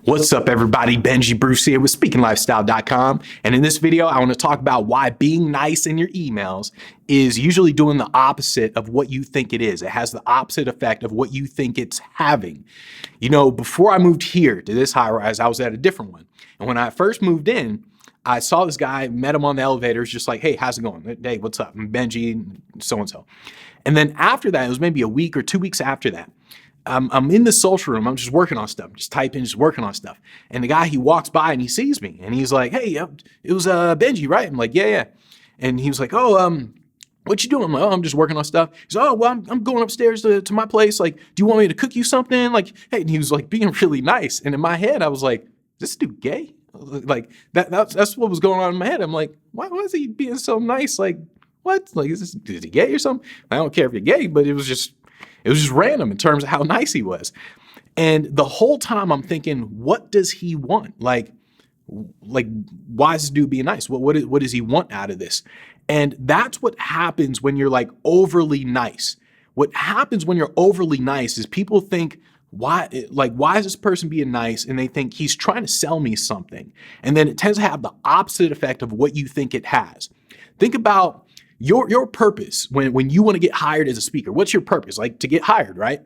What's up, everybody? Benji Bruce here with SpeakingLifestyle.com. And in this video, I want to talk about why being nice in your emails is usually doing the opposite of what you think it is. It has the opposite effect of what you think it's having. You know, before I moved here to this high rise, I was at a different one. And when I first moved in, I saw this guy, met him on the elevator, just like, hey, how's it going? Hey, what's up? I'm Benji, so-and-so. And then after that, it was maybe a week or 2 weeks after that, I'm in the social room. I'm just working on stuff, just typing, just working on stuff. And the guy, he walks by and he sees me and he's like, hey, it was Benji, right? I'm like, yeah. And he was like, oh, what you doing? I'm like, oh, I'm just working on stuff. He's like, oh, well, I'm going upstairs to my place. Like, do you want me to cook you something? Like, hey, and he was like being really nice. And in my head, I was like, is this dude gay? Like that's what was going on in my head. I'm like, why is he being so nice? Like, what? Like, is he gay or something? I don't care if you're gay, but it was just random in terms of how nice he was. And the whole time I'm thinking, what does he want? Like why is this dude being nice? What does he want out of this? And that's what happens when you're like overly nice. What happens when you're overly nice is people think, why is this person being nice? And they think he's trying to sell me something. And then it tends to have the opposite effect of what you think it has. Think about your purpose when you want to get hired as a speaker. What's your purpose? Like, to get hired, right?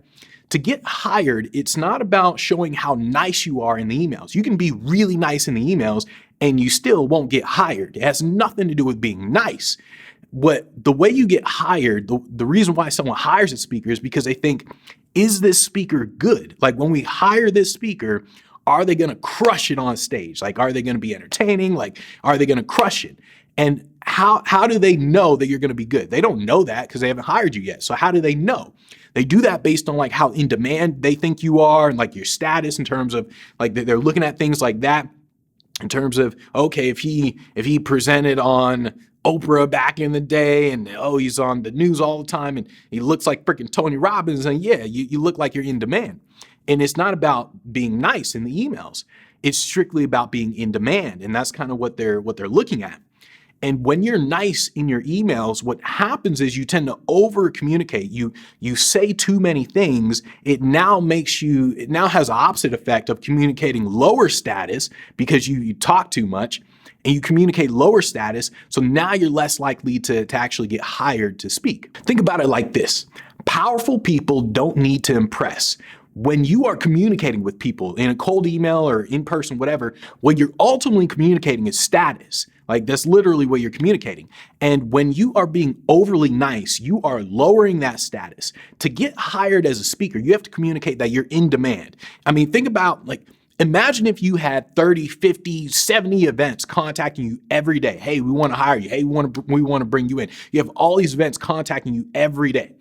To get hired, it's not about showing how nice you are in the emails. You can be really nice in the emails and you still won't get hired. It has nothing to do with being nice. The way you get hired, the reason why someone hires a speaker is because they think, is this speaker good? Like, when we hire this speaker, are they going to crush it on stage? Like, are they going to be entertaining? Like, are they going to crush it? And how do they know that you're going to be good? They don't know that because they haven't hired you yet. So how do they know? They do that based on like how in demand they think you are and like your status in terms of like they're looking at things like that in terms of, okay, if he presented on Oprah back in the day and he's on the news all the time and he looks like freaking Tony Robbins, and yeah, you look like you're in demand. And it's not about being nice in the emails. It's strictly about being in demand. And that's kind of what they're looking at. And when you're nice in your emails, what happens is you tend to over communicate. You say too many things. It now has the opposite effect of communicating lower status because you talk too much and you communicate lower status. So now you're less likely to actually get hired to speak. Think about it like this. Powerful people don't need to impress. When you are communicating with people in a cold email or in person, whatever, what you're ultimately communicating is status. Like, that's literally what you're communicating. And when you are being overly nice, you are lowering that status. To get hired as a speaker, you have to communicate that you're in demand. I mean, think about, like, imagine if you had 30, 50, 70 events contacting you every day. Hey, we want to hire you. Hey, we want to bring you in. You have all these events contacting you every day.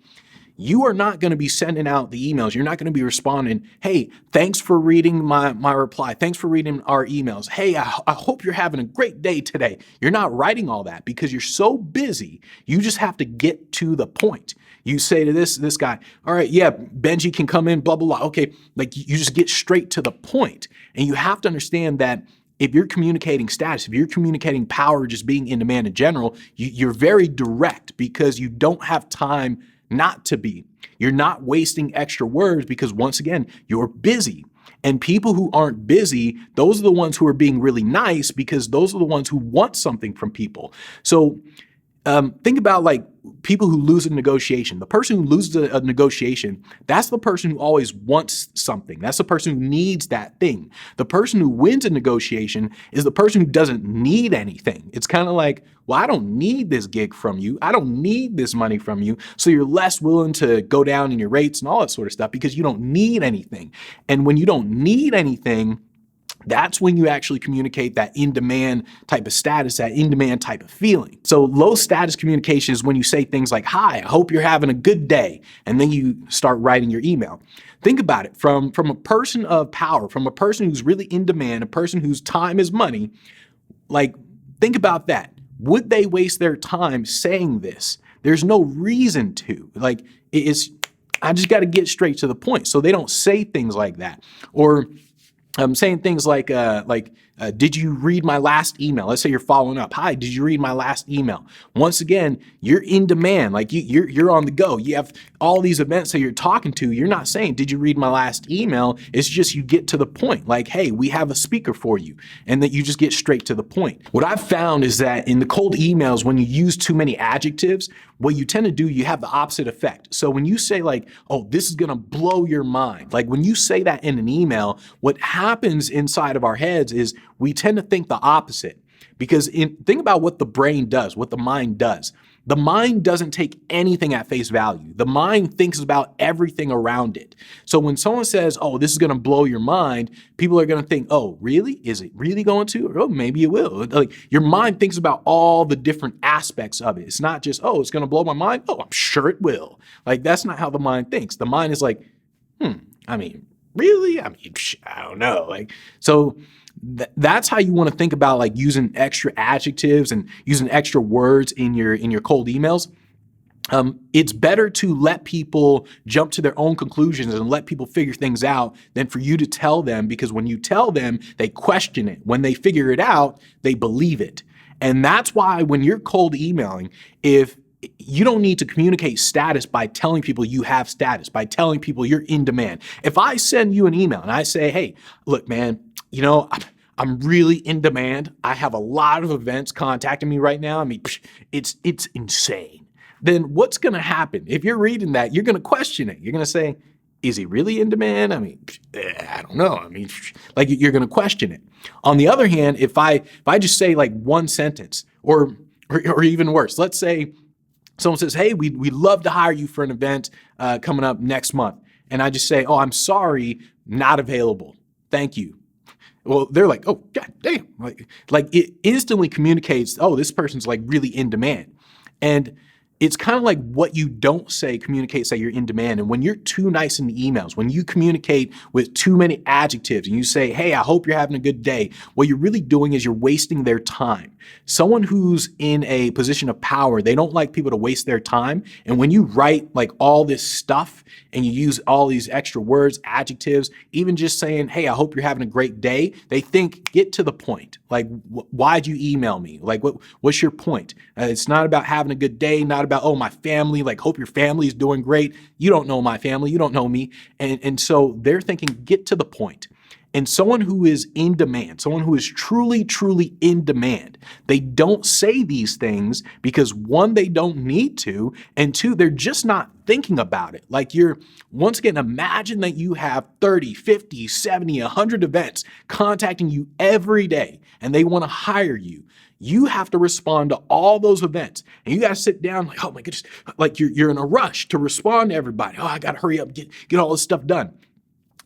You are not going to be sending out the emails. You're not going to be responding, hey, thanks for reading my reply. Thanks for reading our emails. Hey, I hope you're having a great day today. You're not writing all that because you're so busy. You just have to get to the point. You say to this guy, all right, yeah, Benji can come in, blah, blah, blah. Okay, like, you just get straight to the point. And you have to understand that if you're communicating status, if you're communicating power, just being in demand in general, you're very direct because you don't have time not to be. You're not wasting extra words because, once again, you're busy. And people who aren't busy, those are the ones who are being really nice because those are the ones who want something from people. So think about like people who lose a negotiation. The person who loses a negotiation, that's the person who always wants something. That's the person who needs that thing. The person who wins a negotiation is the person who doesn't need anything. It's kind of like, well, I don't need this gig from you. I don't need this money from you. So you're less willing to go down in your rates and all that sort of stuff because you don't need anything. And when you don't need anything, that's when you actually communicate that in-demand type of status, that in-demand type of feeling. So low status communication is when you say things like, hi, I hope you're having a good day. And then you start writing your email. Think about it from a person of power, from a person who's really in demand, a person whose time is money. Like, think about that. Would they waste their time saying this? There's no reason to. Like, I just got to get straight to the point. So they don't say things like that. Or saying things like Did you read my last email? Let's say you're following up. Hi, did you read my last email? Once again, you're in demand. Like you're on the go. You have all these events that you're talking to. You're not saying, did you read my last email? It's just you get to the point. Like, hey, we have a speaker for you, and that you just get straight to the point. What I've found is that in the cold emails, when you use too many adjectives, what you tend to do, you have the opposite effect. So when you say like, oh, this is gonna blow your mind, like when you say that in an email, what happens inside of our heads is we tend to think the opposite. Because think about what the brain does, what the mind does. The mind doesn't take anything at face value. The mind thinks about everything around it. So when someone says, oh, this is going to blow your mind, people are going to think, oh, really? Is it really going to? Or, oh, maybe it will. Like your mind thinks about all the different aspects of it. It's not just, oh, it's going to blow my mind. Oh, I'm sure it will. Like that's not how the mind thinks. The mind is like, I mean, really? I mean, I don't know. Like, so that's how you want to think about like using extra adjectives and using extra words in your cold emails. It's better to let people jump to their own conclusions and let people figure things out than for you to tell them, because when you tell them, they question it. When they figure it out, they believe it. And that's why when you're cold emailing, if you don't need to communicate status by telling people you have status, by telling people you're in demand. If I send you an email and I say, hey, look, man, you know, I'm really in demand. I have a lot of events contacting me right now. I mean, it's insane. Then what's going to happen? If you're reading that, you're going to question it. You're going to say, is he really in demand? I mean, I don't know. I mean, like you're going to question it. On the other hand, if I just say like one sentence or even worse, let's say someone says, hey, we'd love to hire you for an event coming up next month. And I just say, oh, I'm sorry, not available. Thank you. Well, they're like, oh, God damn. Like it instantly communicates, oh, this person's like really in demand. And it's kind of like what you don't say communicates that you're in demand. And when you're too nice in the emails, when you communicate with too many adjectives and you say, hey, I hope you're having a good day, what you're really doing is you're wasting their time. Someone who's in a position of power, they don't like people to waste their time. And when you write like all this stuff and you use all these extra words, adjectives, even just saying, hey, I hope you're having a great day, they think, get to the point. Like, why'd you email me? Like, what's your point? It's not about having a good day, not about, oh, my family, like, hope your family is doing great. You don't know my family, you don't know me. And so they're thinking, get to the point. And someone who is in demand, someone who is truly, truly in demand, they don't say these things because one, they don't need to, and two, they're just not thinking about it. Like once again, imagine that you have 30, 50, 70, 100 events contacting you every day, and they want to hire you. You have to respond to all those events, and you got to sit down like, oh my goodness, like you're in a rush to respond to everybody. Oh, I got to hurry up, get all this stuff done.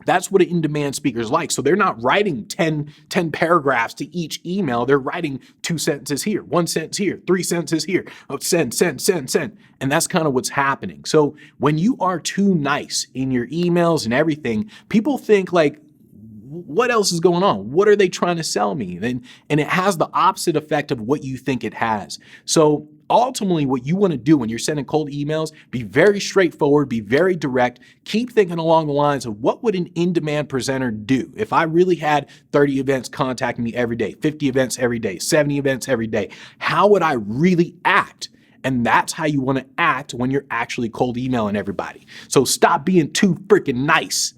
That's what an in-demand speaker is like. So they're not writing 10 paragraphs to each email. They're writing 2 sentences here, 1 sentence here, 3 sentences here. Oh, send. And that's kind of what's happening. So when you are too nice in your emails and everything, people think like, what else is going on? What are they trying to sell me? And it has the opposite effect of what you think it has. So ultimately, what you want to do when you're sending cold emails, be very straightforward, be very direct, keep thinking along the lines of what would an in-demand presenter do? If I really had 30 events contacting me every day, 50 events every day, 70 events every day, how would I really act? And that's how you want to act when you're actually cold emailing everybody. So stop being too freaking nice.